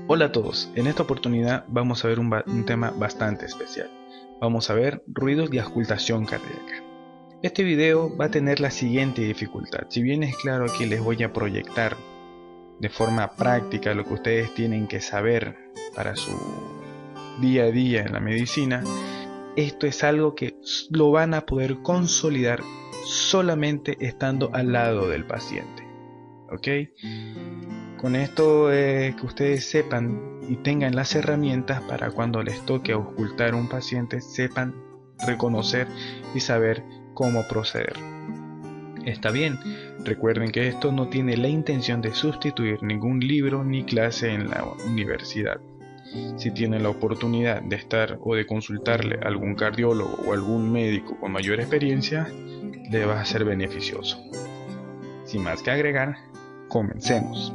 Hola a todos, en esta oportunidad vamos a ver un tema bastante especial. Vamos a ver ruidos de auscultación cardíaca. Este video va a tener la siguiente dificultad. Si bien es claro que les voy a proyectar de forma práctica lo que ustedes tienen que saber para su día a día en la medicina, esto es algo que lo van a poder consolidar solamente estando al lado del paciente. ¿Ok? Con esto que ustedes sepan y tengan las herramientas para cuando les toque auscultar a un paciente, sepan reconocer y saber cómo proceder. Está bien, recuerden que esto no tiene la intención de sustituir ningún libro ni clase en la universidad. Si tienen la oportunidad de estar o de consultarle a algún cardiólogo o algún médico con mayor experiencia, le va a ser beneficioso. Sin más que agregar, comencemos.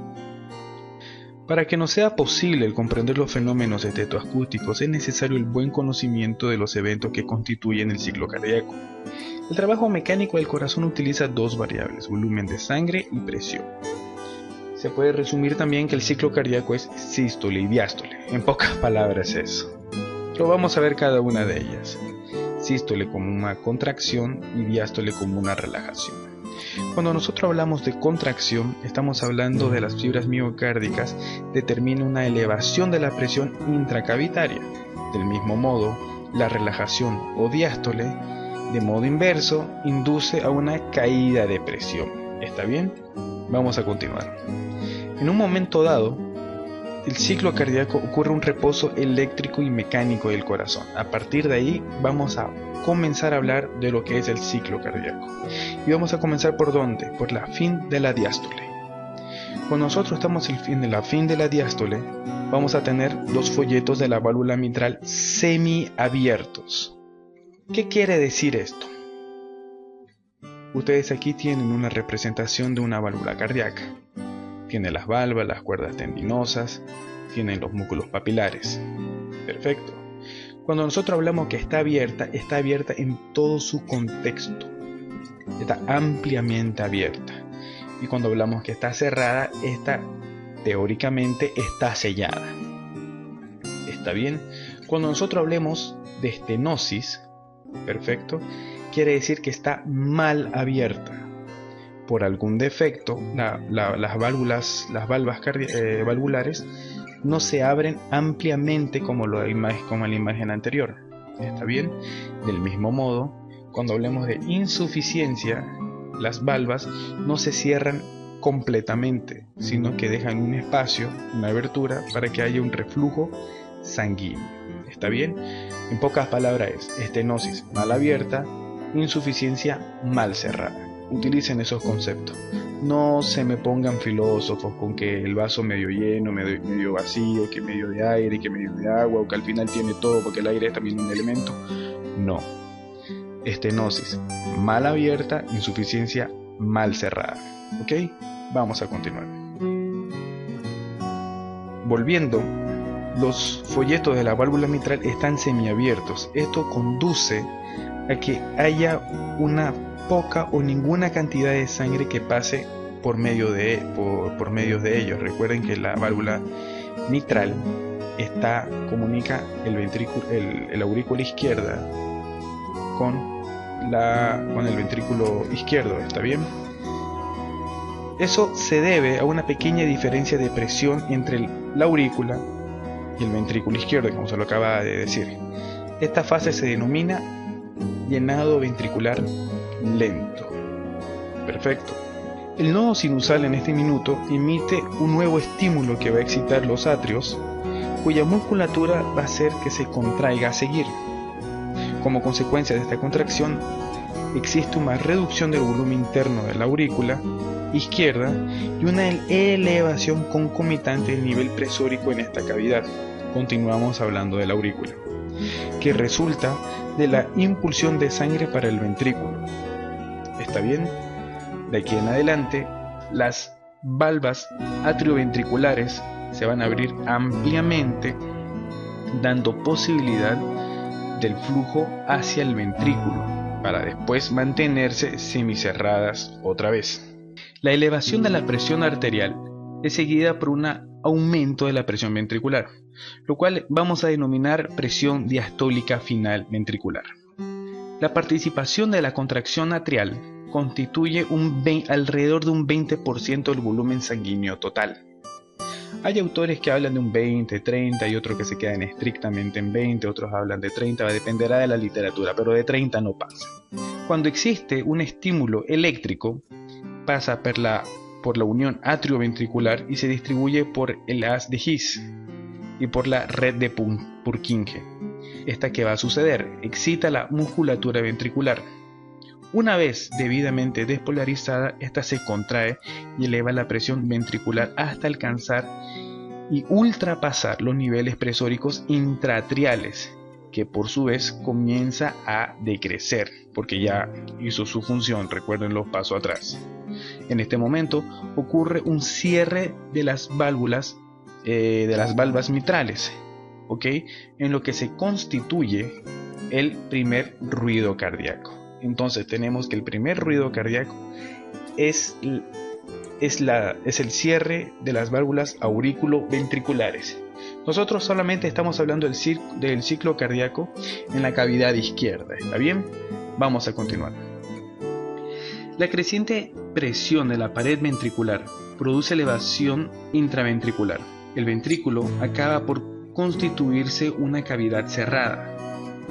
Para que nos sea posible el comprender los fenómenos estetoacústicos es necesario el buen conocimiento de los eventos que constituyen el ciclo cardíaco. El trabajo mecánico del corazón utiliza dos variables, volumen de sangre y presión. Se puede resumir también que el ciclo cardíaco es sístole y diástole, en pocas palabras eso. Pero vamos a ver cada una de ellas. Sístole como una contracción y diástole como una relajación. Cuando nosotros hablamos de contracción, estamos hablando de las fibras miocárdicas determina una elevación de la presión intracavitaria. Del mismo modo, la relajación o diástole, de modo inverso, induce a una caída de presión. ¿Está bien? Vamos a continuar. En un momento dado, el ciclo cardíaco ocurre un reposo eléctrico y mecánico del corazón. A partir de ahí vamos a comenzar a hablar de lo que es el ciclo cardíaco. Y vamos a comenzar por ¿dónde? Por la fin de la diástole. Cuando nosotros estamos en la fin de la diástole, vamos a tener los folletos de la válvula mitral semiabiertos. ¿Qué quiere decir esto? Ustedes aquí tienen una representación de una válvula cardíaca. Tiene las valvas, las cuerdas tendinosas, tienen los músculos papilares. Perfecto. Cuando nosotros hablamos que está abierta en todo su contexto. Está ampliamente abierta. Y cuando hablamos que está cerrada, esta teóricamente está sellada. ¿Está bien? Cuando nosotros hablemos de estenosis, perfecto, quiere decir que está mal abierta. Por algún defecto, las válvulas valvulares no se abren ampliamente como la imagen anterior. ¿Está bien? Del mismo modo, cuando hablemos de insuficiencia, las valvas no se cierran completamente, sino que dejan un espacio, una abertura, para que haya un reflujo sanguíneo. ¿Está bien? En pocas palabras es estenosis mal abierta, insuficiencia mal cerrada. Utilicen esos conceptos. No se me pongan filósofos con que el vaso medio lleno, medio vacío, que medio de aire y que medio de agua, o que al final tiene todo porque el aire es también un elemento. No. Estenosis mal abierta, insuficiencia mal cerrada. ¿Ok? Vamos a continuar. Volviendo, los folletos de la válvula mitral están semiabiertos. Esto conduce a que haya una poca o ninguna cantidad de sangre que pase por medios de ellos. Recuerden que la válvula mitral comunica el aurícula izquierda con el ventrículo izquierdo. ¿Está bien? Eso se debe a una pequeña diferencia de presión entre la aurícula y el ventrículo izquierdo, como se lo acaba de decir. Esta fase se denomina llenado ventricular lento. Perfecto. El nodo sinusal en este minuto emite un nuevo estímulo que va a excitar los atrios, cuya musculatura va a hacer que se contraiga a seguir. Como consecuencia de esta contracción, existe una reducción del volumen interno de la aurícula izquierda y una elevación concomitante del nivel presórico en esta cavidad. Continuamos hablando de la aurícula, que resulta de la impulsión de sangre para el ventrículo. ¿Está bien? De aquí en adelante, las valvas atrioventriculares se van a abrir ampliamente, dando posibilidad del flujo hacia el ventrículo, para después mantenerse semicerradas otra vez. La elevación de la presión arterial es seguida por una aumento de la presión ventricular, lo cual vamos a denominar presión diastólica final ventricular. La participación de la contracción atrial constituye alrededor de un 20% del volumen sanguíneo total. Hay autores que hablan de un 20, 30 y otros que se quedan estrictamente en 20, otros hablan de 30, dependerá de la literatura, pero de 30 no pasa. Cuando existe un estímulo eléctrico, pasa por la unión atrioventricular y se distribuye por el haz de His y por la red de Purkinje. ¿Esta qué va a suceder? Excita la musculatura ventricular. Una vez debidamente despolarizada, esta se contrae y eleva la presión ventricular hasta alcanzar y ultrapasar los niveles presóricos intraatriales, que por su vez comienza a decrecer, porque ya hizo su función, recuerden los pasos atrás. En este momento ocurre un cierre de las válvulas, valvas mitrales, ¿ok? En lo que se constituye el primer ruido cardíaco. Entonces tenemos que el primer ruido cardíaco es el cierre de las válvulas aurículo-ventriculares. Nosotros solamente estamos hablando del ciclo cardíaco en la cavidad izquierda, ¿está bien? Vamos a continuar. La creciente presión de la pared ventricular produce elevación intraventricular. El ventrículo acaba por constituirse una cavidad cerrada,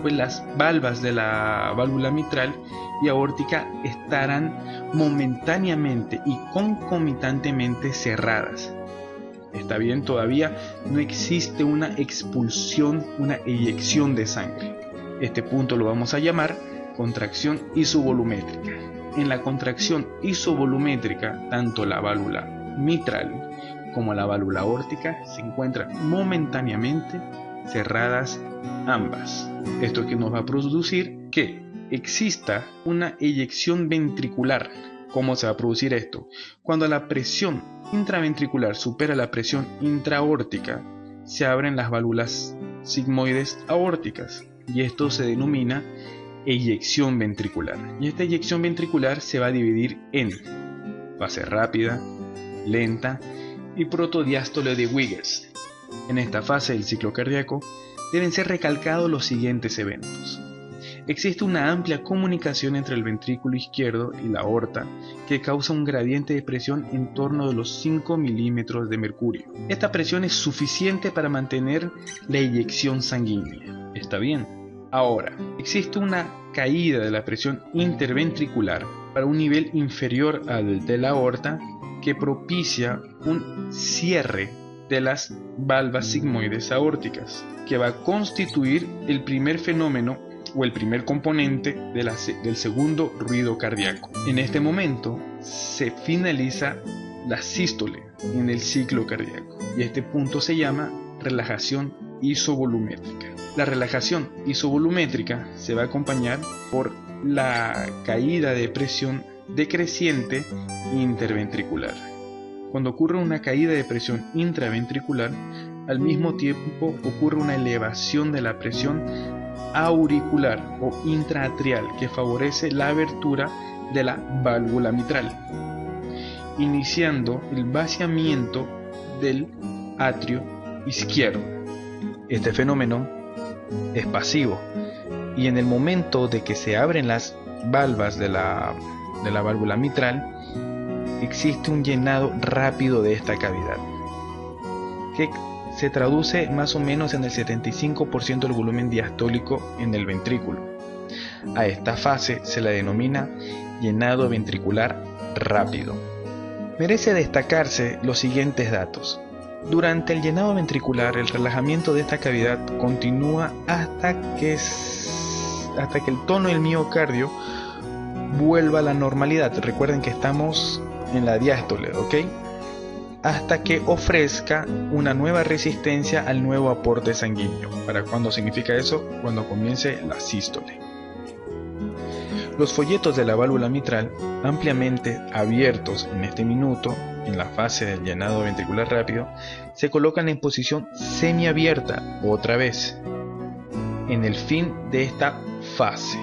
pues las valvas de la válvula mitral y aórtica estarán momentáneamente y concomitantemente cerradas. Está bien, todavía no existe una expulsión, una eyección de sangre. Este punto lo vamos a llamar contracción isovolumétrica. En la contracción isovolumétrica, tanto la válvula mitral como la válvula aórtica se encuentran momentáneamente cerradas ambas. Esto que nos va a producir que exista una eyección ventricular. ¿Cómo se va a producir esto? Cuando la presión intraventricular supera la presión intraaórtica, se abren las válvulas sigmoides aórticas y esto se denomina eyección ventricular. Y esta eyección ventricular se va a dividir en fase rápida, lenta y protodiástole de Wiggers. En esta fase del ciclo cardíaco deben ser recalcados los siguientes eventos. Existe una amplia comunicación entre el ventrículo izquierdo y la aorta que causa un gradiente de presión en torno de los 5 milímetros de mercurio. Esta presión es suficiente para mantener la eyección sanguínea. ¿Está bien? Ahora, existe una caída de la presión interventricular para un nivel inferior al de la aorta que propicia un cierre de las valvas sigmoides aórticas, que va a constituir el primer fenómeno o el primer componente del segundo ruido cardíaco. En este momento se finaliza la sístole en el ciclo cardíaco y este punto se llama relajación isovolumétrica. La relajación isovolumétrica se va a acompañar por la caída de presión decreciente interventricular. Cuando ocurre una caída de presión intraventricular, al mismo tiempo ocurre una elevación de la presión auricular o intraatrial que favorece la abertura de la válvula mitral, iniciando el vaciamiento del atrio izquierdo. Este fenómeno es pasivo y en el momento de que se abren las valvas de la válvula mitral existe un llenado rápido de esta cavidad que se traduce más o menos en el 75% del volumen diastólico en el ventrículo. A esta fase se la denomina llenado ventricular rápido. Merece destacarse los siguientes datos. Durante el llenado ventricular, el relajamiento de esta cavidad continúa hasta que el tono del miocardio vuelva a la normalidad. Recuerden que estamos en la diástole, ¿ok? Hasta que ofrezca una nueva resistencia al nuevo aporte sanguíneo. ¿Para cuándo significa eso? Cuando comience la sístole. Los folletos de la válvula mitral, ampliamente abiertos en este minuto, en la fase del llenado ventricular rápido, se colocan en posición semiabierta otra vez, en el fin de esta fase.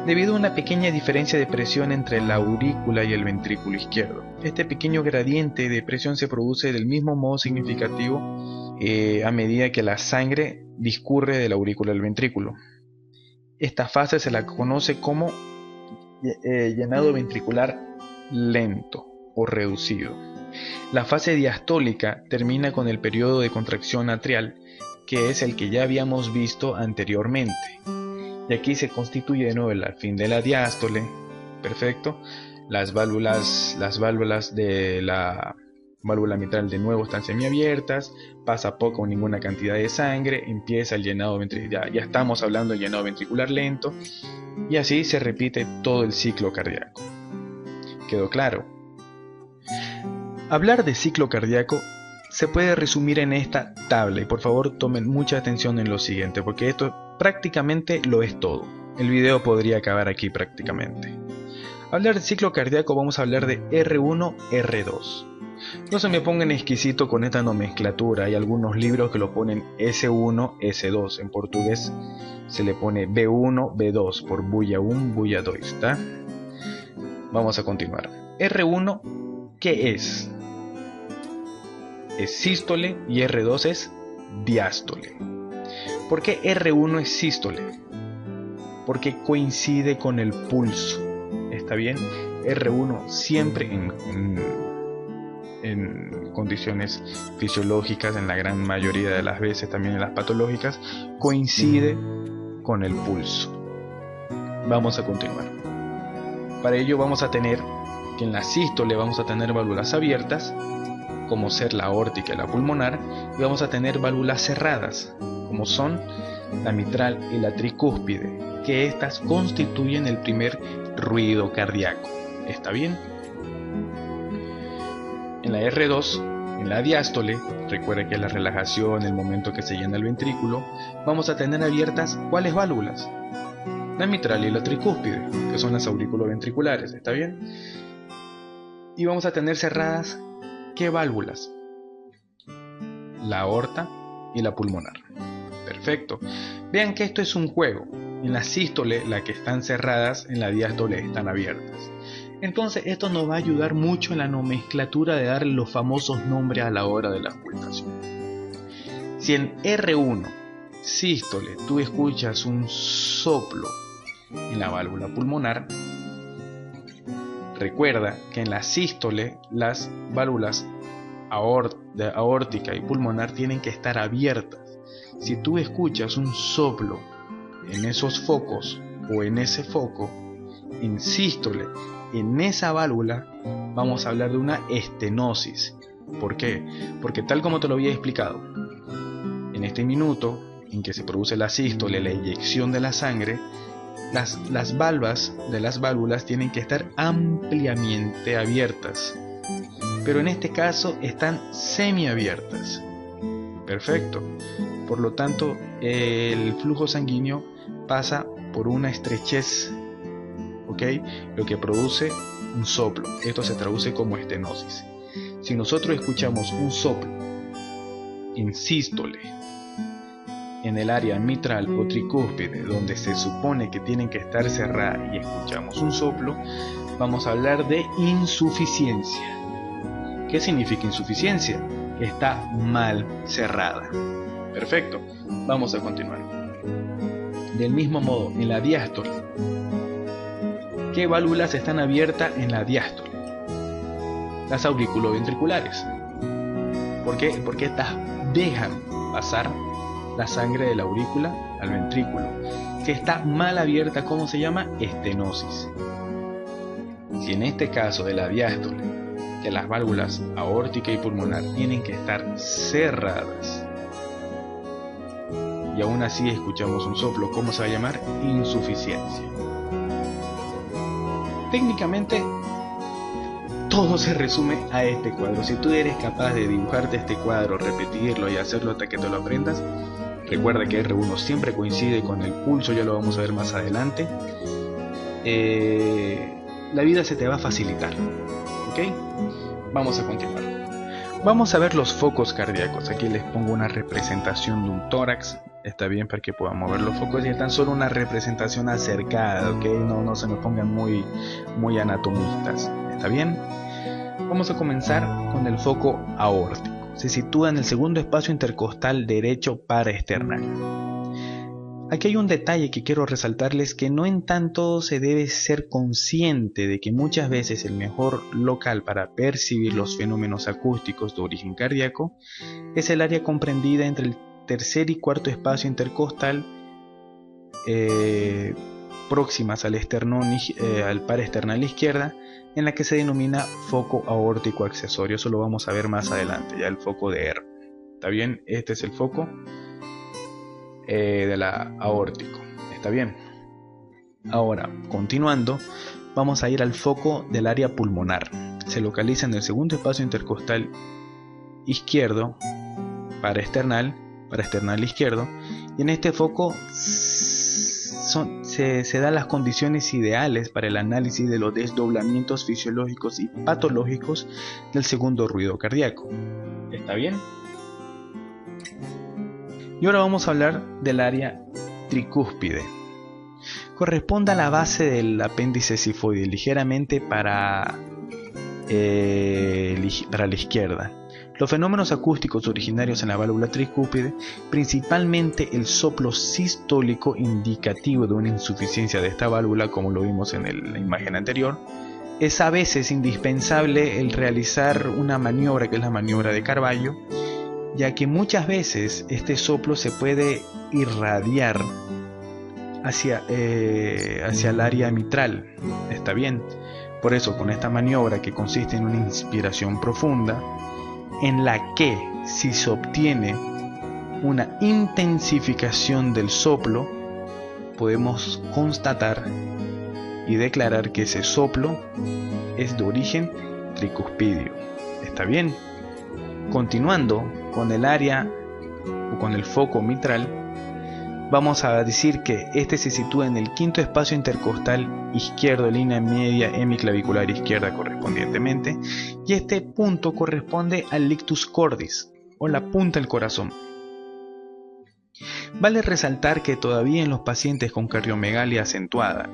debido a una pequeña diferencia de presión entre la aurícula y el ventrículo izquierdo. Este pequeño gradiente de presión se produce del mismo modo significativo a medida que la sangre discurre de la aurícula al ventrículo. Esta fase se la conoce como llenado ventricular lento o reducido. La fase diastólica termina con el periodo de contracción atrial, que es el que ya habíamos visto anteriormente. Y aquí se constituye de nuevo el fin de la diástole. Perfecto. Las válvulas de la válvula mitral de nuevo están semiabiertas, pasa poco o ninguna cantidad de sangre, empieza el llenado ventricular, ya estamos hablando de llenado ventricular lento, y así se repite todo el ciclo cardíaco. ¿Quedó claro? Hablar de ciclo cardíaco se puede resumir en esta tabla, y por favor tomen mucha atención en lo siguiente, porque esto prácticamente lo es todo. El video podría acabar aquí prácticamente. Hablar de ciclo cardíaco, vamos a hablar de R1, R2. No se me pongan exquisito con esta nomenclatura, hay algunos libros que lo ponen S1, S2, en portugués se le pone B1, B2, por bulla 1, bulla 2, ¿está? Vamos a continuar. R1, ¿qué es? Es sístole y R2 es diástole. ¿Por qué R1 es sístole? Porque coincide con el pulso. ¿Está bien? R1 siempre en condiciones fisiológicas, en la gran mayoría de las veces también en las patológicas, coincide con el pulso. Vamos a continuar. Para ello vamos a tener que en la sístole vamos a tener válvulas abiertas, como ser la aórtica y la pulmonar, y vamos a tener válvulas cerradas, como son la mitral y la tricúspide, que estas constituyen el primer ruido cardíaco. ¿Está bien? En la R2, en la diástole, recuerda que la relajación, el momento que se llena el ventrículo, vamos a tener abiertas ¿cuáles válvulas? La mitral y la tricúspide, que son las auriculoventriculares, ¿está bien? Y vamos a tener cerradas ¿qué válvulas? La aorta y la pulmonar. Perfecto. Vean que esto es un juego. En la sístole, las que están cerradas, en la diástole están abiertas. Entonces esto nos va a ayudar mucho en la nomenclatura de darle los famosos nombres a la hora de la auscultación. Si en R1, sístole, tú escuchas un soplo en la válvula pulmonar, recuerda que en la sístole las válvulas aórtica y pulmonar tienen que estar abiertas. Si tú escuchas un soplo en esos focos o en ese foco, en sístole, en esa válvula, vamos a hablar de una estenosis. ¿Por qué? Porque tal como te lo había explicado, en este minuto en que se produce la sístole, la inyección de la sangre, las valvas de las válvulas tienen que estar ampliamente abiertas, pero en este caso están semiabiertas. Perfecto. Por lo tanto, el flujo sanguíneo pasa por una estrechez, ¿ok? Lo que produce un soplo. Esto se traduce como estenosis. Si nosotros escuchamos un soplo en sístole, en el área mitral o tricúspide, donde se supone que tienen que estar cerradas, y escuchamos un soplo, vamos a hablar de insuficiencia. ¿Qué significa insuficiencia? Que está mal cerrada. Perfecto, vamos a continuar. Del mismo modo, en la diástole, ¿qué válvulas están abiertas en la diástole? Las auriculoventriculares. ¿Por qué? Porque estas dejan pasar la sangre de la aurícula al ventrículo. Si está mal abierta, ¿cómo se llama? Estenosis. Si en este caso de la diástole, que las válvulas aórtica y pulmonar tienen que estar cerradas, y aún así escuchamos un soplo, ¿cómo se va a llamar? Insuficiencia. Técnicamente, todo se resume a este cuadro. Si tú eres capaz de dibujarte este cuadro, repetirlo y hacerlo hasta que te lo aprendas, recuerda que R1 siempre coincide con el pulso, ya lo vamos a ver más adelante. La vida se te va a facilitar, ¿ok? Vamos a continuar. Vamos a ver los focos cardíacos. Aquí les pongo una representación de un tórax Está bien, para que podamos ver los focos y es tan solo una representación acercada, ¿ok? No se me pongan muy anatomistas. ¿Está bien? Vamos a comenzar con el foco aórtico. Se sitúa en el segundo espacio intercostal derecho paraesternal. Aquí hay un detalle que quiero resaltarles, que no en tanto se debe ser consciente de que muchas veces el mejor local para percibir los fenómenos acústicos de origen cardíaco es el área comprendida entre el tercer y cuarto espacio intercostal, próximas al esternón, al paraesternal izquierda, en la que se denomina foco aórtico accesorio. Eso lo vamos a ver más adelante, ya el foco de R. ¿Está bien? Este es el foco de la aórtico. ¿Está bien? Ahora, continuando, vamos a ir al foco del área pulmonar. Se localiza en el segundo espacio intercostal izquierdo, paraesternal izquierdo, y en este foco se dan las condiciones ideales para el análisis de los desdoblamientos fisiológicos y patológicos del segundo ruido cardíaco. ¿Está bien? Y ahora vamos a hablar del área tricúspide. Corresponde a la base del apéndice cifoide, ligeramente para la izquierda. Los fenómenos acústicos originarios en la válvula tricúspide, principalmente el soplo sistólico indicativo de una insuficiencia de esta válvula, como lo vimos en la imagen anterior, es a veces indispensable el realizar una maniobra que es la maniobra de Carballo, ya que muchas veces este soplo se puede irradiar hacia el área mitral. ¿Está bien? Por eso, con esta maniobra, que consiste en una inspiración profunda, en la que, si se obtiene una intensificación del soplo, podemos constatar y declarar que ese soplo es de origen tricuspidio. ¿Está bien? Continuando con el área o con el foco mitral, vamos a decir que este se sitúa en el quinto espacio intercostal izquierdo, línea media hemiclavicular izquierda correspondientemente, y este punto corresponde al ictus cordis, o la punta del corazón. Vale resaltar que todavía en los pacientes con cardiomegalia acentuada,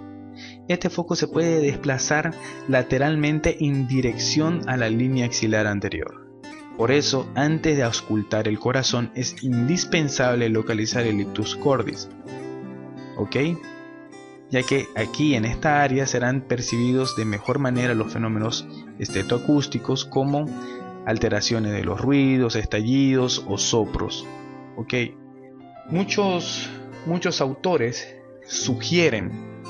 este foco se puede desplazar lateralmente en dirección a la línea axilar anterior. Por eso, antes de auscultar el corazón, es indispensable localizar el ictus cordis, ¿ok? Ya que aquí en esta área serán percibidos de mejor manera los fenómenos estetoacústicos, como alteraciones de los ruidos, estallidos o soplos, ¿ok? Muchos autores sugieren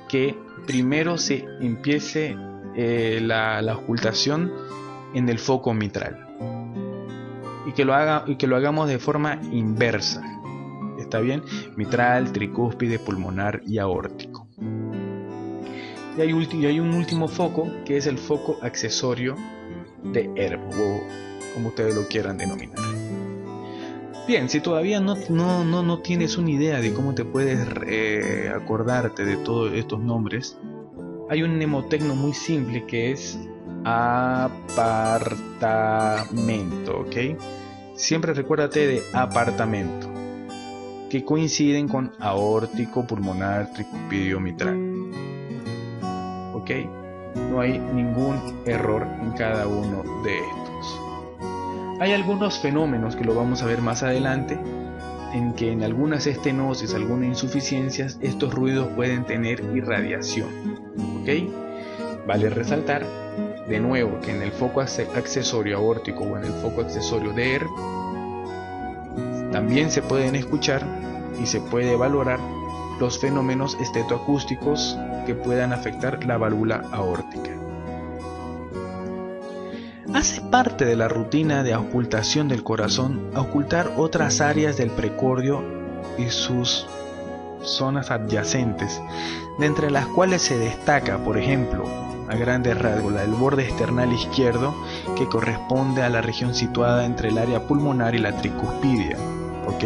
que primero se empiece la auscultación en el foco mitral y que lo hagamos de forma inversa. ¿Está bien? Mitral, tricúspide, pulmonar y aórtico. Y hay un último foco, que es el foco accesorio de Erb, o como ustedes lo quieran denominar. Bien, si todavía no tienes una idea de cómo te puedes acordarte de todos estos nombres, hay un mnemotecno muy simple que es apartamento, ¿ok? Siempre recuérdate de apartamento, que coinciden con aórtico, pulmonar, tricuspidio, mitral, ¿ok? No hay ningún error en cada uno de estos. Hay algunos fenómenos que lo vamos a ver más adelante, en que en algunas estenosis, algunas insuficiencias, estos ruidos pueden tener irradiación, ¿ok? Vale resaltar de nuevo que en el foco accesorio aórtico o en el foco accesorio de Erb también se pueden escuchar y se puede valorar los fenómenos estetoacústicos que puedan afectar la válvula aórtica. Hace parte de la rutina de auscultación del corazón auscultar otras áreas del precordio y sus zonas adyacentes, de entre las cuales se destaca, por ejemplo, a grandes rasgos, el borde external izquierdo, que corresponde a la región situada entre el área pulmonar y la tricuspidia, ¿ok?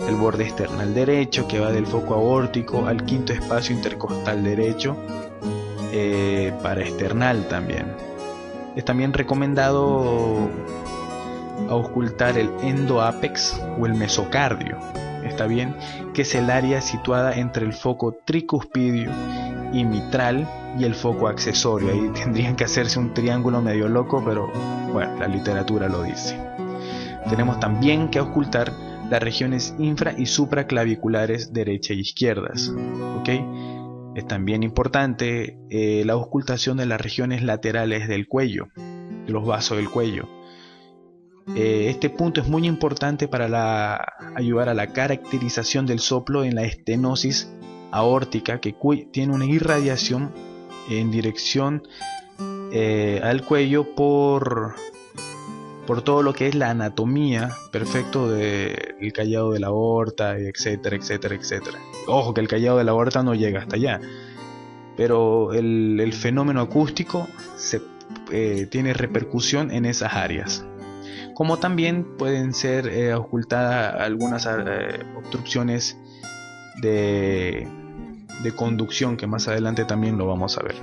El borde external derecho, que va del foco aórtico al quinto espacio intercostal derecho, paraesternal también. Es también recomendado auscultar el endoápex o el mesocardio, está bien, que es el área situada entre el foco tricuspidio y mitral y el foco accesorio. Ahí tendrían que hacerse un triángulo medio loco, pero bueno, la literatura lo dice. Tenemos también que auscultar las regiones infra y supraclaviculares derecha e izquierdas, ¿ok? Es también importante la auscultación de las regiones laterales del cuello, de los vasos del cuello. Este punto es muy importante para ayudar a la caracterización del soplo en la estenosis aórtica, que tiene una irradiación en dirección al cuello por todo lo que es la anatomía perfecto del callado de la aorta, etcétera, etcétera, etcétera. Ojo que el callado de la aorta no llega hasta allá, pero el fenómeno acústico tiene repercusión en esas áreas. Como también pueden ser ocultadas algunas obstrucciones de conducción, que más adelante también lo vamos a ver.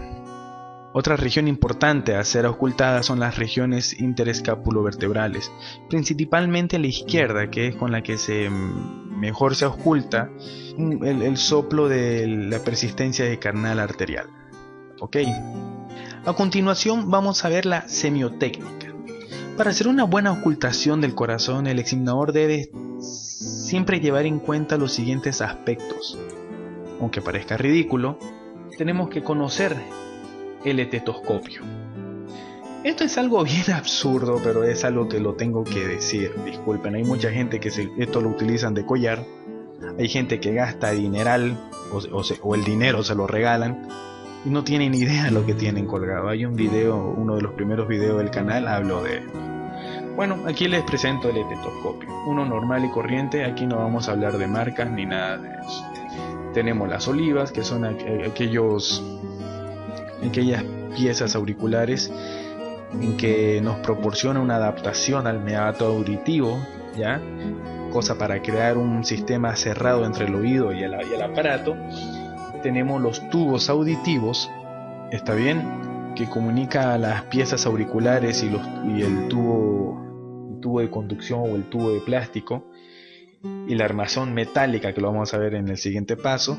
Otra región importante a ser ocultada son las regiones interescapulovertebrales, principalmente la izquierda, que es con la que mejor se oculta el soplo de la persistencia de canal arterial. ¿Ok? A continuación vamos a ver la semiotécnica. Para hacer una buena ocultación del corazón, el examinador debe siempre llevar en cuenta los siguientes aspectos. Aunque parezca ridículo, tenemos que conocer el estetoscopio. Esto es algo bien absurdo, pero es algo que lo tengo que decir. Disculpen, hay mucha gente que esto lo utilizan de collar. Hay gente que gasta dineral o el dinero se lo regalan y no tienen idea de lo que tienen colgado. Hay un video, uno de los primeros videos del canal, hablo de esto. Bueno, aquí les presento el estetoscopio. Uno normal y corriente. Aquí no vamos a hablar de marcas ni nada de eso. Tenemos las olivas, que son aquellas piezas auriculares en que nos proporciona una adaptación al meato auditivo, ¿ya? Cosa para crear un sistema cerrado entre el oído y el aparato. Tenemos los tubos auditivos, ¿está bien? Que comunica las piezas auriculares y el tubo de conducción o el tubo de plástico, y la armazón metálica, que lo vamos a ver en el siguiente paso.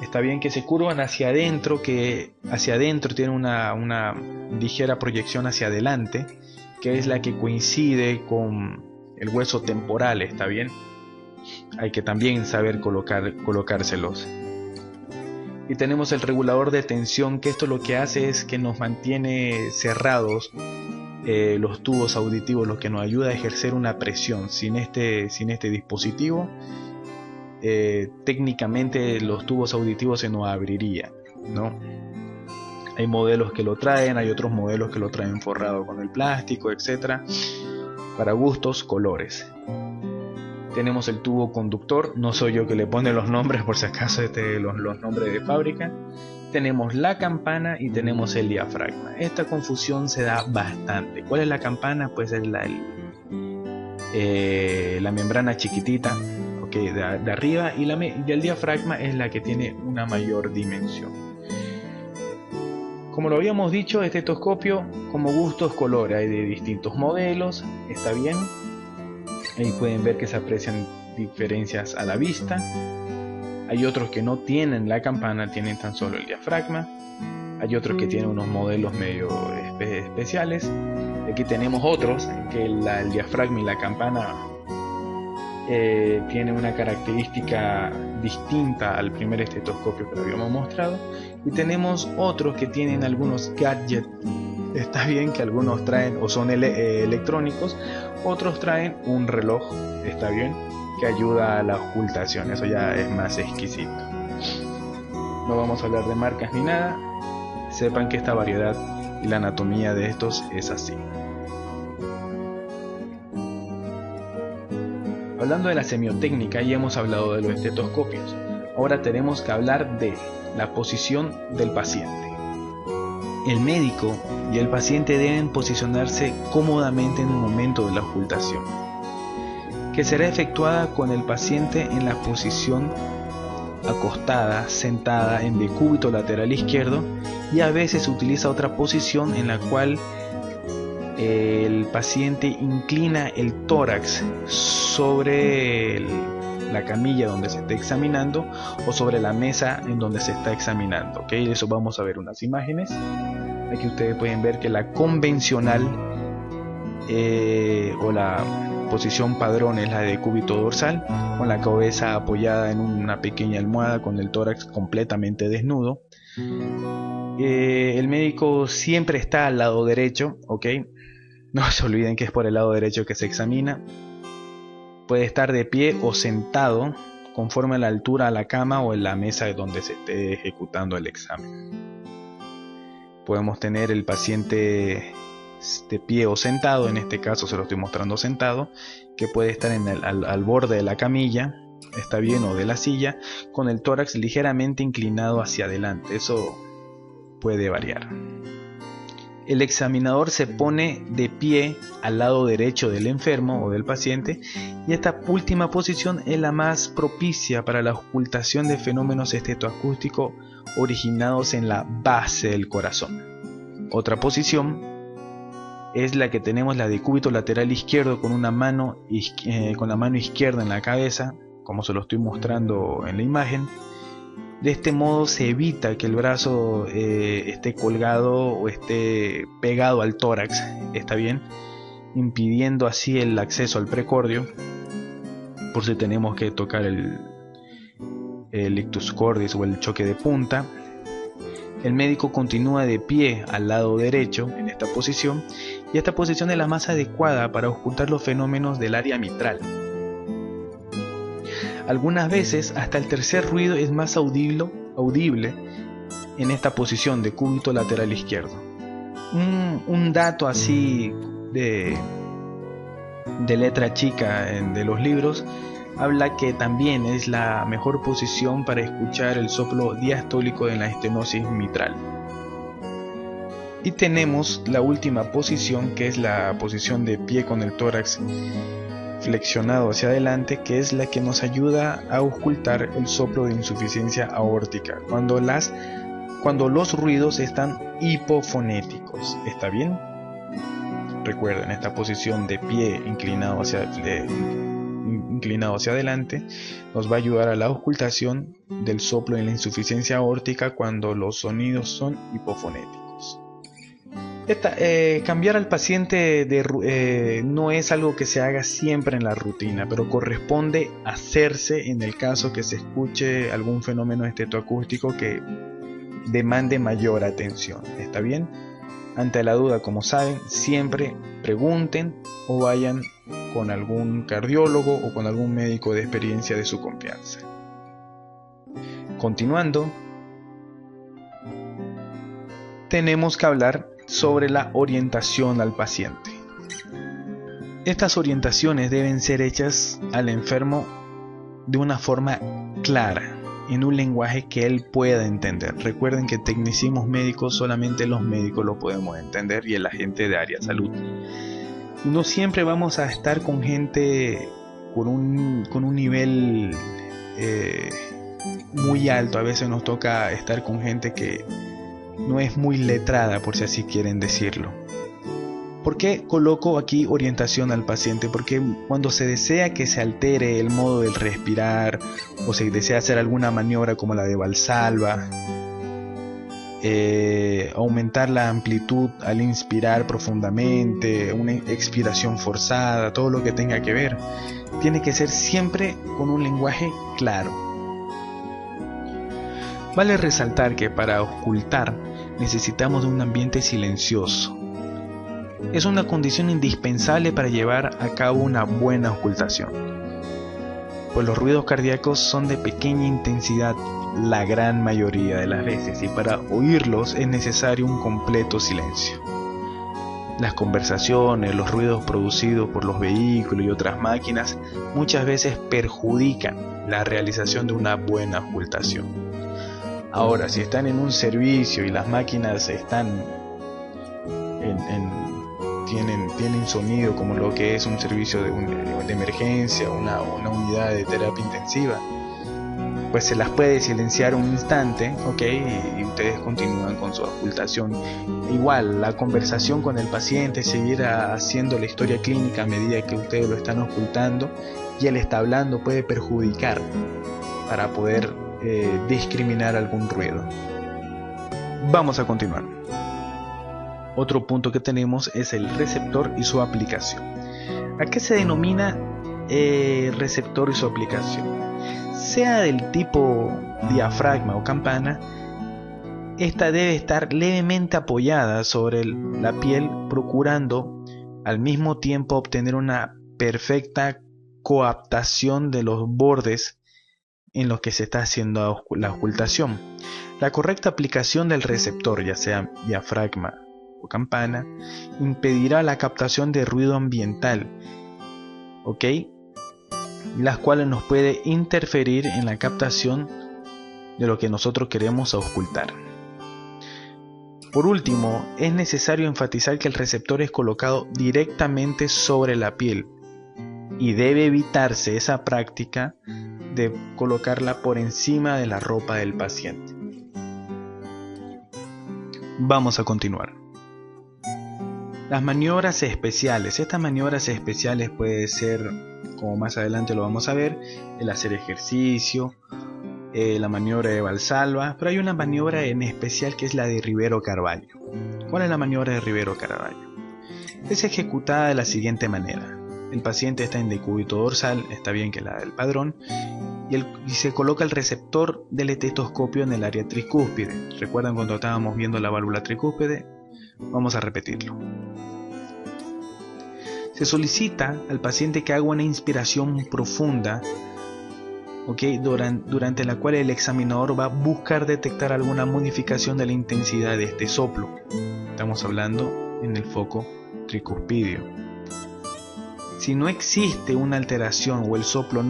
Está bien, que se curvan hacia adentro, que hacia adentro tiene una ligera proyección hacia adelante, que es la que coincide con el hueso temporal, está bien. Hay que también saber colocárselos. Y tenemos el regulador de tensión, que esto lo que hace es que nos mantiene cerrados los tubos auditivos, lo que nos ayuda a ejercer una presión. Sin este dispositivo, técnicamente los tubos auditivos se nos abrirían, ¿no? Hay modelos que lo traen, hay otros modelos que lo traen forrado con el plástico, etcétera. Para gustos, colores. Tenemos el tubo conductor, no soy yo que le pone los nombres, por si acaso los nombres de fábrica. Tenemos la campana y tenemos el diafragma. Esta confusión se da bastante. ¿Cuál es la campana? Pues es la membrana chiquitita, okay, de arriba, y el diafragma es la que tiene una mayor dimensión. Como lo habíamos dicho, estetoscopio como gustos, colores. Hay de distintos modelos, está bien. Ahí pueden ver que se aprecian diferencias a la vista. Hay otros que no tienen la campana, tienen tan solo el diafragma. Hay otros que tienen unos modelos medio especiales. Aquí tenemos otros que el diafragma y la campana tienen una característica distinta al primer estetoscopio que lo habíamos mostrado. Y tenemos otros que tienen algunos gadgets. Está bien que algunos traen o son electrónicos, otros traen un reloj, está bien, que ayuda a la ocultación. Eso ya es más exquisito. No vamos a hablar de marcas ni nada. Sepan que esta variedad y la anatomía de estos es así. Hablando de la semiotécnica, ya hemos hablado de los estetoscopios. Ahora tenemos que hablar de la posición del paciente. El médico y el paciente deben posicionarse cómodamente en el momento de la ocultación, que será efectuada con el paciente en la posición acostada, sentada en decúbito lateral izquierdo, y a veces se utiliza otra posición en la cual el paciente inclina el tórax sobre la camilla donde se esté examinando o sobre la mesa en donde se está examinando. ¿Ok? Eso vamos a ver unas imágenes. Aquí ustedes pueden ver que la convencional o la posición padrón es la de cúbito dorsal, con la cabeza apoyada en una pequeña almohada con el tórax completamente desnudo. El médico siempre está al lado derecho, ¿ok? No se olviden que es por el lado derecho que se examina. Puede estar de pie o sentado conforme a la altura a la cama o en la mesa de donde se esté ejecutando el examen. Podemos tener el paciente de pie o sentado, en este caso se lo estoy mostrando sentado, que puede estar al borde de la camilla, está bien, o de la silla, con el tórax ligeramente inclinado hacia adelante. Eso puede variar. El examinador se pone de pie al lado derecho del enfermo o del paciente, y esta última posición es la más propicia para la ocultación de fenómenos estetoacústicos originados en la base del corazón. Otra posición es la que tenemos, la de cúbito lateral izquierdo con la mano izquierda en la cabeza, como se lo estoy mostrando en la imagen. De este modo se evita que el brazo esté colgado o esté pegado al tórax, está bien, impidiendo así el acceso al precordio, por si tenemos que tocar el ictus cordis o el choque de punta. El médico continúa de pie al lado derecho en esta posición, y esta posición es la más adecuada para ocultar los fenómenos del área mitral. Algunas veces hasta el tercer ruido es más audible en esta posición de cúbito lateral izquierdo. Un dato así de letra chica de los libros habla que también es la mejor posición para escuchar el soplo diastólico de la estenosis mitral. Y tenemos la última posición, que es la posición de pie con el tórax flexionado hacia adelante, que es la que nos ayuda a ocultar el soplo de insuficiencia aórtica cuando los ruidos están hipofonéticos. ¿Está bien? Recuerden, esta posición de pie inclinado hacia adelante nos va a ayudar a la ocultación del soplo en la insuficiencia aórtica cuando los sonidos son hipofonéticos. Cambiar al paciente no es algo que se haga siempre en la rutina, pero corresponde hacerse en el caso que se escuche algún fenómeno estetoacústico que demande mayor atención. ¿Está bien? Ante la duda, como saben, siempre pregunten o vayan con algún cardiólogo o con algún médico de experiencia de su confianza. Continuando, tenemos que hablar sobre la orientación al paciente. Estas orientaciones deben ser hechas al enfermo de una forma clara, en un lenguaje que él pueda entender. Recuerden que tecnicismos médicos solamente los médicos lo podemos entender y el agente de área salud. No siempre vamos a estar con gente con un nivel muy alto. A veces nos toca estar con gente que no es muy letrada, por si así quieren decirlo. ¿Por qué coloco aquí orientación al paciente? Porque cuando se desea que se altere el modo del respirar o se desea hacer alguna maniobra como la de Valsalva, aumentar la amplitud al inspirar profundamente, una expiración forzada, todo lo que tenga que ver, tiene que ser siempre con un lenguaje claro. Vale resaltar que para ocultar necesitamos de un ambiente silencioso. Es una condición indispensable para llevar a cabo una buena ocultación, pues los ruidos cardíacos son de pequeña intensidad la gran mayoría de las veces, y para oírlos es necesario un completo silencio. Las conversaciones, los ruidos producidos por los vehículos y otras máquinas muchas veces perjudican la realización de una buena ocultación. Ahora, si están en un servicio y las máquinas están tienen sonido, como lo que es un servicio de emergencia, una unidad de terapia intensiva, pues se las puede silenciar un instante, ¿ok? Y ustedes continúan con su auscultación. Igual, la conversación con el paciente, seguir haciendo la historia clínica a medida que ustedes lo están auscultando y él está hablando, puede perjudicar para poder discriminar algún ruido. Vamos a continuar. Otro punto que tenemos es el receptor y su aplicación. ¿A qué se denomina receptor y su aplicación? Sea del tipo diafragma o campana, esta debe estar levemente apoyada sobre la piel, procurando al mismo tiempo obtener una perfecta coaptación de los bordes en los que se está haciendo la auscultación. La correcta aplicación del receptor, ya sea diafragma o campana, impedirá la captación de ruido ambiental, ¿ok? Las cuales nos puede interferir en la captación de lo que nosotros queremos auscultar. Por último, es necesario enfatizar que el receptor es colocado directamente sobre la piel y debe evitarse esa práctica de colocarla por encima de la ropa del paciente. Vamos a continuar. Las maniobras especiales. Estas maniobras especiales puede ser, como más adelante lo vamos a ver, el hacer ejercicio, la maniobra de Valsalva, pero hay una maniobra en especial que es la de Rivero Carvalho. ¿Cuál es la maniobra de Rivero Carvalho? Es ejecutada de la siguiente manera. El paciente está en decúbito dorsal, está bien que la del padrón, y se coloca el receptor del estetoscopio en el área tricúspide. ¿Recuerdan cuando estábamos viendo la válvula tricúspide? Vamos a repetirlo. Se solicita al paciente que haga una inspiración profunda, ¿okay? durante la cual el examinador va a buscar detectar alguna modificación de la intensidad de este soplo. Estamos hablando en el foco tricuspidio. Si no existe una alteración o el soplo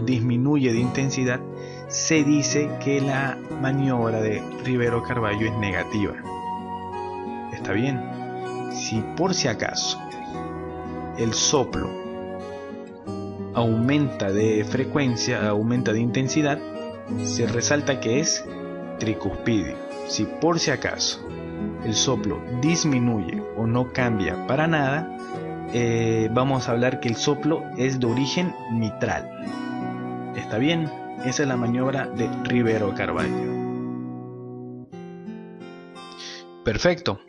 disminuye de intensidad, se dice que la maniobra de Rivero Carvalho es negativa. ¿Está bien? Si por si acaso el soplo aumenta de frecuencia, aumenta de intensidad, se resalta que es tricuspidio. Si por si acaso el soplo disminuye o no cambia para nada, vamos a hablar que el soplo es de origen mitral. ¿Está bien? Esa es la maniobra de Rivero Carvalho. Perfecto.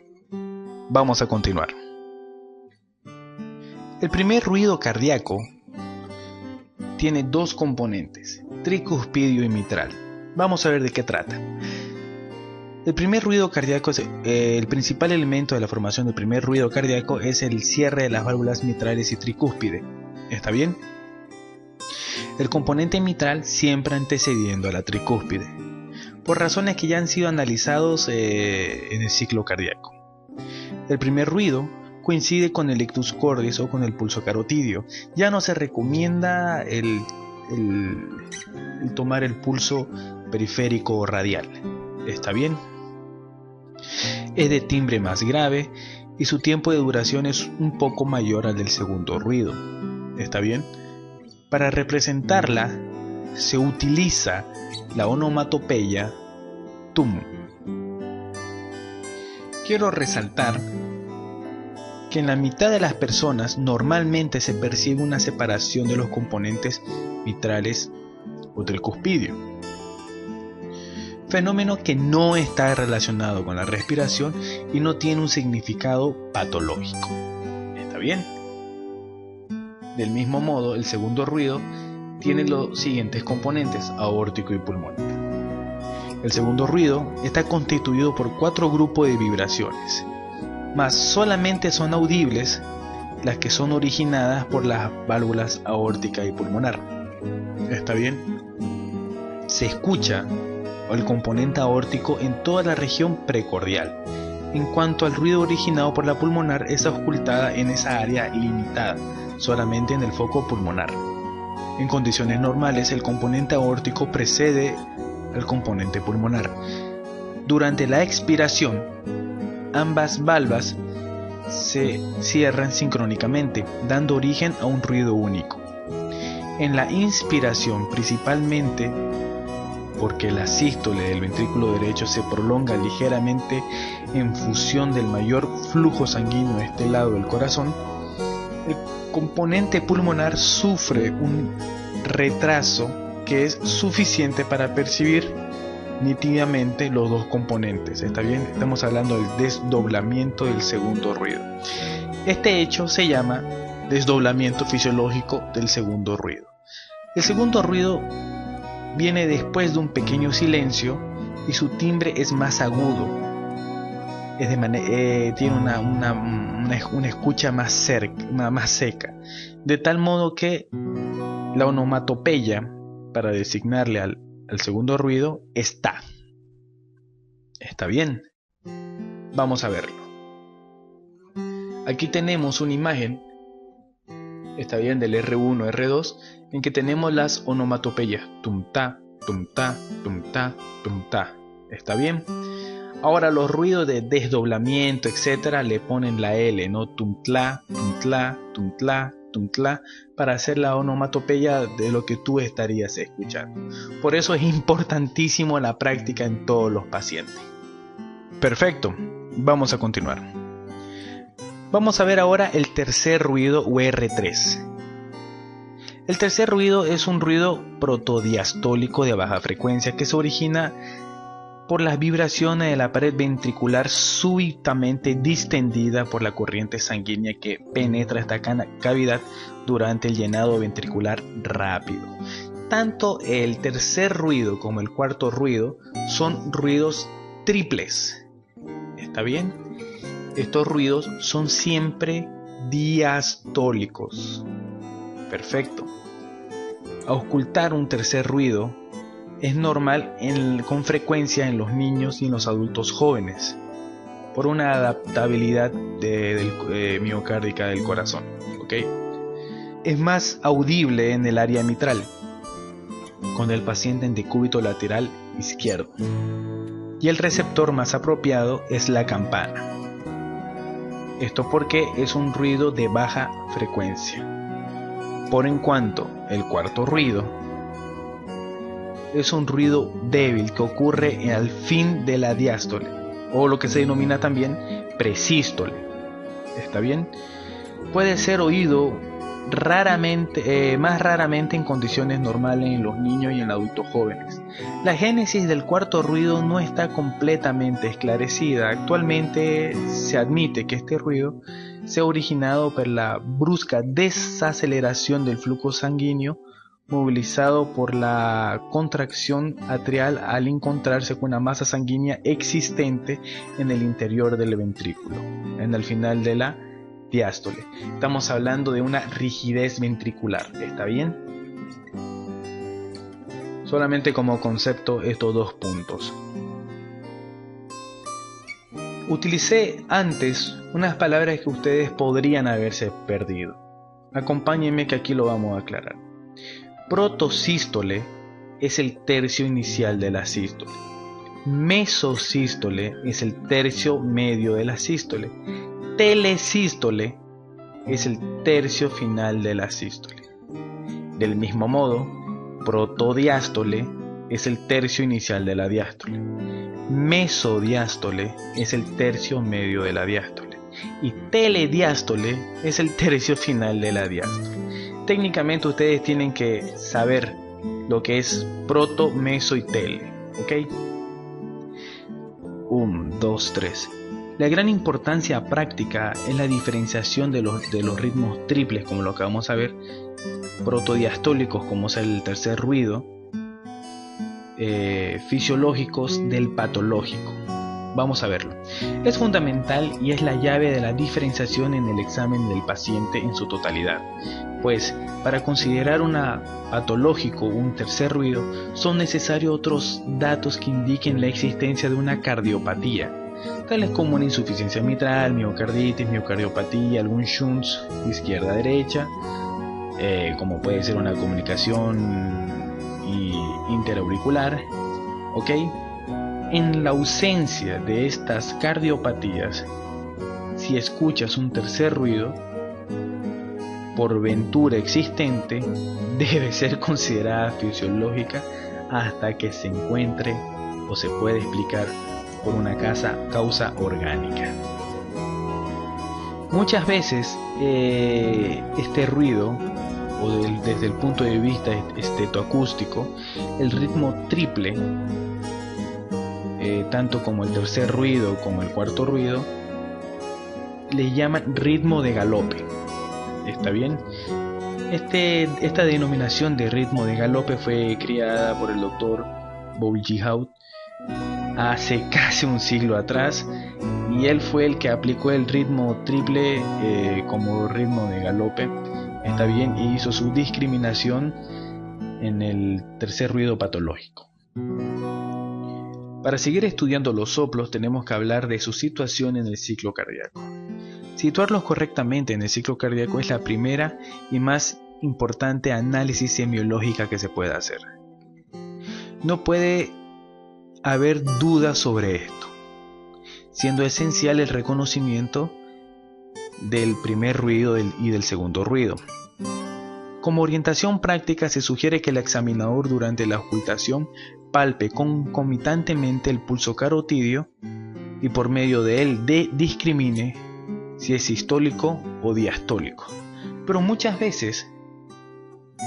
Vamos a continuar. El primer ruido cardíaco tiene dos componentes, tricuspidio y mitral. Vamos a ver de qué trata. El primer ruido cardíaco, el principal elemento de la formación del primer ruido cardíaco es el cierre de las válvulas mitrales y tricúspide. ¿Está bien? El componente mitral siempre antecediendo a la tricúspide, por razones que ya han sido analizados en el ciclo cardíaco. El primer ruido coincide con el ictus cordis o con el pulso carotidio. Ya no se recomienda el tomar el pulso periférico o radial. ¿Está bien? Es de timbre más grave y su tiempo de duración es un poco mayor al del segundo ruido. ¿Está bien? Para representarla se utiliza la onomatopeya tum. Quiero resaltar que en la mitad de las personas normalmente se percibe una separación de los componentes mitrales o tricuspidio, fenómeno que no está relacionado con la respiración y no tiene un significado patológico. ¿Está bien? Del mismo modo, el segundo ruido tiene los siguientes componentes, aórtico y pulmonar. El segundo ruido está constituido por 4 grupos de vibraciones, mas solamente son audibles las que son originadas por las válvulas aórtica y pulmonar. ¿Está bien? Se escucha el componente aórtico en toda la región precordial. En cuanto al ruido originado por la pulmonar, es auscultada en esa área limitada, solamente en el foco pulmonar. En condiciones normales, el componente aórtico precede al componente pulmonar. Durante la expiración, ambas valvas se cierran sincrónicamente, dando origen a un ruido único. En la inspiración, principalmente porque la sístole del ventrículo derecho se prolonga ligeramente en función del mayor flujo sanguíneo de este lado del corazón, el componente pulmonar sufre un retraso que es suficiente para percibir nítidamente los dos componentes. ¿Está bien? Estamos hablando del desdoblamiento del segundo ruido. Este hecho se llama desdoblamiento fisiológico del segundo ruido. El segundo ruido viene después de un pequeño silencio y su timbre es más agudo. Tiene una escucha más seca, de tal modo que la onomatopeya para designarle al segundo ruido está bien. Vamos a verlo. Aquí tenemos una imagen, está bien, del R1, R2, en que tenemos las onomatopeyas tum-ta, tum-ta, tum-ta, tum-ta. ¿Está bien? Ahora los ruidos de desdoblamiento, etcétera, le ponen la L, ¿no? Tum-tla, tum-tla, tum-tla, tum-tla, para hacer la onomatopeya de lo que tú estarías escuchando. Por eso es importantísimo la práctica en todos los pacientes. Perfecto, vamos a continuar. Vamos a ver ahora el tercer ruido o R3. El tercer ruido es un ruido protodiastólico de baja frecuencia que se origina por las vibraciones de la pared ventricular súbitamente distendida por la corriente sanguínea que penetra esta cavidad durante el llenado ventricular rápido. Tanto el tercer ruido como el cuarto ruido son ruidos triples. ¿Está bien? Estos ruidos son siempre diastólicos. Perfecto. Auscultar un tercer ruido es normal con frecuencia en los niños y en los adultos jóvenes por una adaptabilidad miocárdica del corazón. ¿Okay? Es más audible en el área mitral con el paciente en decúbito lateral izquierdo, y el receptor más apropiado es la campana. Esto porque es un ruido de baja frecuencia. Por en cuanto el cuarto ruido es un ruido débil que ocurre al fin de la diástole, o lo que se denomina también presístole. ¿Está bien? Puede ser oído más raramente en condiciones normales en los niños y en adultos jóvenes. La génesis del cuarto ruido no está completamente esclarecida. Actualmente se admite que este ruido se ha originado por la brusca desaceleración del flujo sanguíneo movilizado por la contracción atrial al encontrarse con una masa sanguínea existente en el interior del ventrículo, en el final de la diástole. Estamos hablando de una rigidez ventricular. ¿Está bien? Solamente como concepto estos dos puntos. Utilicé antes unas palabras que ustedes podrían haberse perdido. Acompáñenme que aquí lo vamos a aclarar. Protosístole es el tercio inicial de la sístole. Mesosístole es el tercio medio de la sístole. Telesístole es el tercio final de la sístole. Del mismo modo, protodiástole es el tercio inicial de la diástole. Mesodiástole es el tercio medio de la diástole. Y telediástole es el tercio final de la diástole. Técnicamente ustedes tienen que saber lo que es proto, meso y tele. ¿Ok? 1, 2, 3. La gran importancia práctica es la diferenciación de los ritmos triples, como lo acabamos de ver, protodiastólicos, como es el tercer ruido, fisiológicos del patológico. Vamos a verlo. Es fundamental y es la llave de la diferenciación en el examen del paciente en su totalidad, pues para considerar una patológico o un tercer ruido son necesarios otros datos que indiquen la existencia de una cardiopatía, tales como una insuficiencia mitral, miocarditis, miocardiopatía, algún shunt izquierda-derecha, como puede ser una comunicación interauricular. ¿Ok? En la ausencia de estas cardiopatías, si escuchas un tercer ruido, por ventura existente debe ser considerada fisiológica hasta que se encuentre o se puede explicar por una causa orgánica. Muchas veces este ruido, o desde el punto de vista estetoacústico, el ritmo triple, tanto como el tercer ruido como el cuarto ruido, le llaman ritmo de galope. ¿Está bien? Esta denominación de ritmo de galope fue creada por el doctor Bougihaut hace casi un siglo atrás, y él fue el que aplicó el ritmo triple como ritmo de galope. Está bien, y hizo su discriminación en el tercer ruido patológico. Para seguir estudiando los soplos tenemos que hablar de su situación en el ciclo cardíaco. Situarlos correctamente en el ciclo cardíaco es la primera y más importante análisis semiológica que se puede hacer. No puede haber duda sobre esto, siendo esencial el reconocimiento del primer ruido y del segundo ruido. Como orientación práctica se sugiere que el examinador durante la auscultación palpe concomitantemente el pulso carotidio y por medio de él discrimine si es sistólico o diastólico. Pero muchas veces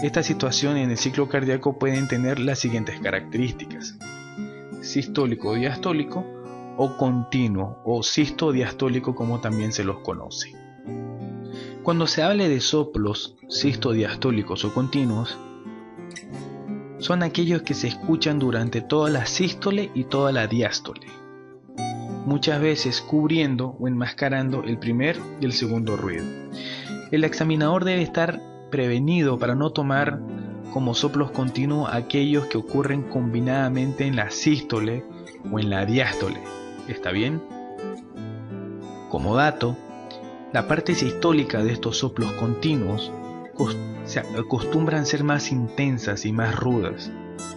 esta situación en el ciclo cardíaco pueden tener las siguientes características: sistólico o diastólico, o continuo o sistodiastólico, como también se los conoce. Cuando se hable de soplos sistodiastólicos o continuos, son aquellos que se escuchan durante toda la sístole y toda la diástole, muchas veces cubriendo o enmascarando el primer y el segundo ruido. El examinador debe estar prevenido para no tomar como soplos continuos aquellos que ocurren combinadamente en la sístole o en la diástole. ¿Está bien? Como dato, la parte sistólica de estos soplos continuos acostumbran ser más intensas y más rudas,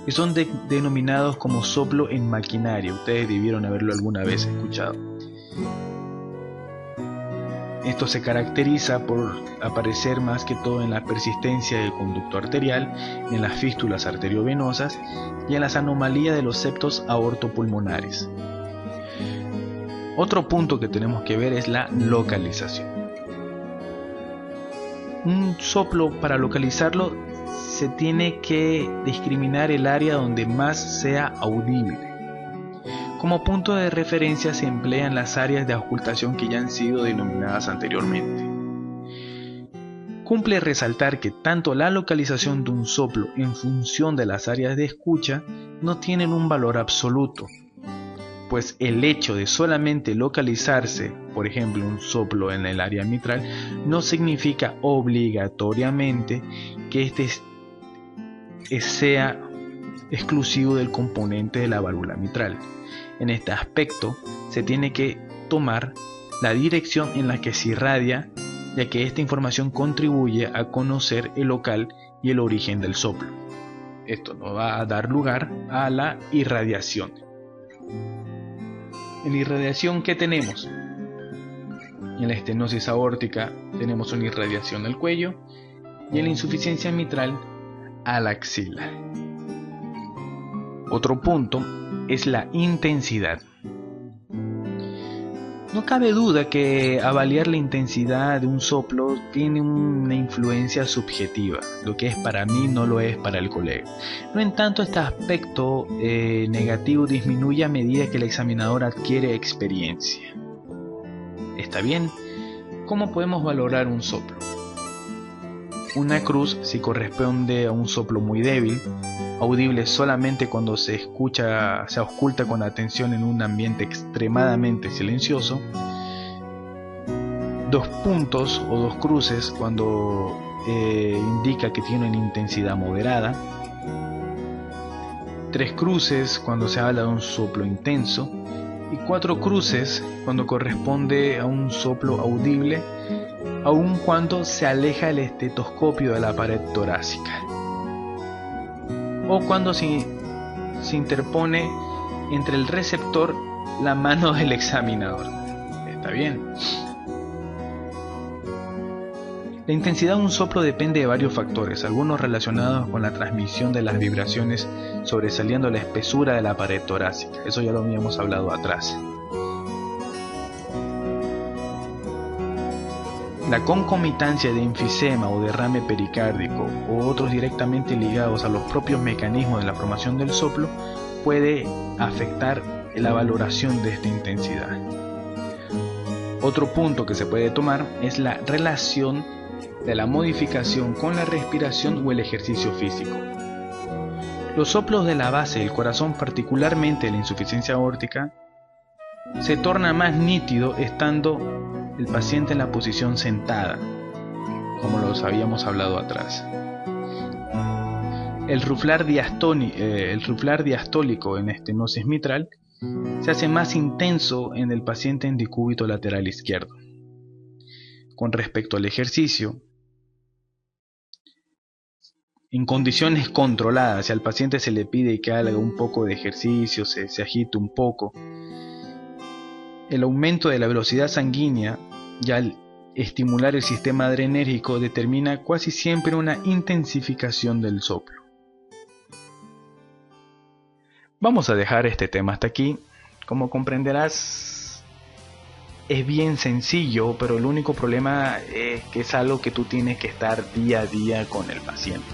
y son denominados como soplo en maquinaria. Ustedes debieron haberlo alguna vez escuchado. Esto se caracteriza por aparecer más que todo en la persistencia del conducto arterial, en las fístulas arteriovenosas y en las anomalías de los septos aortopulmonares. Otro punto que tenemos que ver es la localización. Un soplo, para localizarlo, se tiene que discriminar el área donde más sea audible. Como punto de referencia se emplean las áreas de auscultación que ya han sido denominadas anteriormente. Cumple resaltar que tanto la localización de un soplo en función de las áreas de escucha no tienen un valor absoluto, pues el hecho de solamente localizarse, por ejemplo, un soplo en el área mitral, no significa obligatoriamente que este sea exclusivo del componente de la válvula mitral. En este aspecto se tiene que tomar la dirección en la que se irradia, ya que esta información contribuye a conocer el local y el origen del soplo. Esto nos va a dar lugar a la irradiación. En la irradiación, ¿qué tenemos? En la estenosis aórtica tenemos una irradiación al cuello, y en la insuficiencia mitral a la axila. Otro punto es la intensidad. No cabe duda que avaliar la intensidad de un soplo tiene una influencia subjetiva. Lo que es para mí no lo es para el colega. No en tanto este aspecto negativo disminuye a medida que el examinador adquiere experiencia. ¿Está bien? ¿Cómo podemos valorar un soplo? Una cruz si corresponde a un soplo muy débil, audible solamente cuando se ausculta con atención en un ambiente extremadamente silencioso. 2 puntos o 2 cruces cuando indica que tiene una intensidad moderada. 3 cruces cuando se habla de un soplo intenso. Y 4 cruces cuando corresponde a un soplo audible, aun cuando se aleja el estetoscopio de la pared torácica, o cuando se interpone entre el receptor la mano del examinador. ¿Está bien? La intensidad de un soplo depende de varios factores, algunos relacionados con la transmisión de las vibraciones sobresaliendo la espesura de la pared torácica. Eso ya lo habíamos hablado atrás. La concomitancia de enfisema o derrame pericárdico o otros directamente ligados a los propios mecanismos de la formación del soplo puede afectar la valoración de esta intensidad. Otro punto que se puede tomar es la relación de la modificación con la respiración o el ejercicio físico. Los soplos de la base del corazón, particularmente de la insuficiencia aórtica, se torna más nítido estando el paciente en la posición sentada, como los habíamos hablado atrás. El ruflar diastólico en estenosis mitral se hace más intenso en el paciente en decúbito lateral izquierdo. Con respecto al ejercicio, en condiciones controladas, si al paciente se le pide que haga un poco de ejercicio, se agite un poco, el aumento de la velocidad sanguínea y al estimular el sistema adrenérgico determina casi siempre una intensificación del soplo. Vamos a dejar este tema hasta aquí. Como comprenderás, es bien sencillo, pero el único problema es que es algo que tú tienes que estar día a día con el paciente.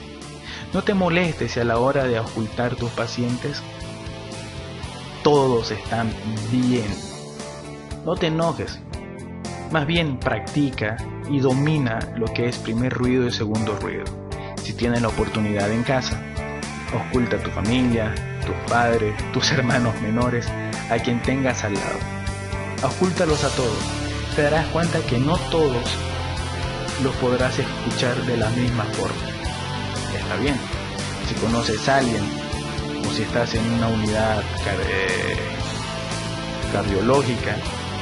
No te molestes si a la hora de auscultar tus pacientes todos están bien. No te enojes. Más bien practica y domina lo que es primer ruido y segundo ruido. Si tienes la oportunidad en casa, ausculta a tu familia, tus padres, tus hermanos menores, a quien tengas al lado. Auscúltalos a todos. Te darás cuenta que no todos los podrás escuchar de la misma forma. Está bien, si conoces a alguien o si estás en una unidad cardiológica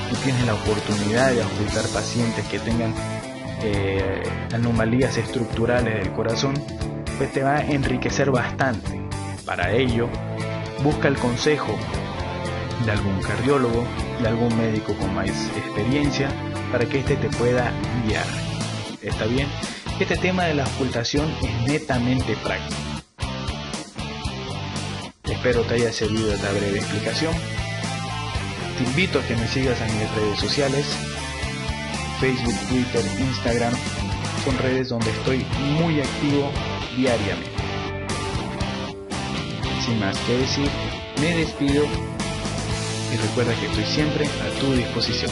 y tienes la oportunidad de auscultar pacientes que tengan anomalías estructurales del corazón, pues te va a enriquecer bastante. Para ello, busca el consejo de algún cardiólogo, de algún médico con más experiencia, para que éste te pueda guiar. ¿Está bien? Este tema de la auscultación es netamente práctico. Espero te haya servido esta breve explicación. Te invito a que me sigas en mis redes sociales, Facebook, Twitter, Instagram, son redes donde estoy muy activo diariamente. Sin más que decir, me despido y recuerda que estoy siempre a tu disposición.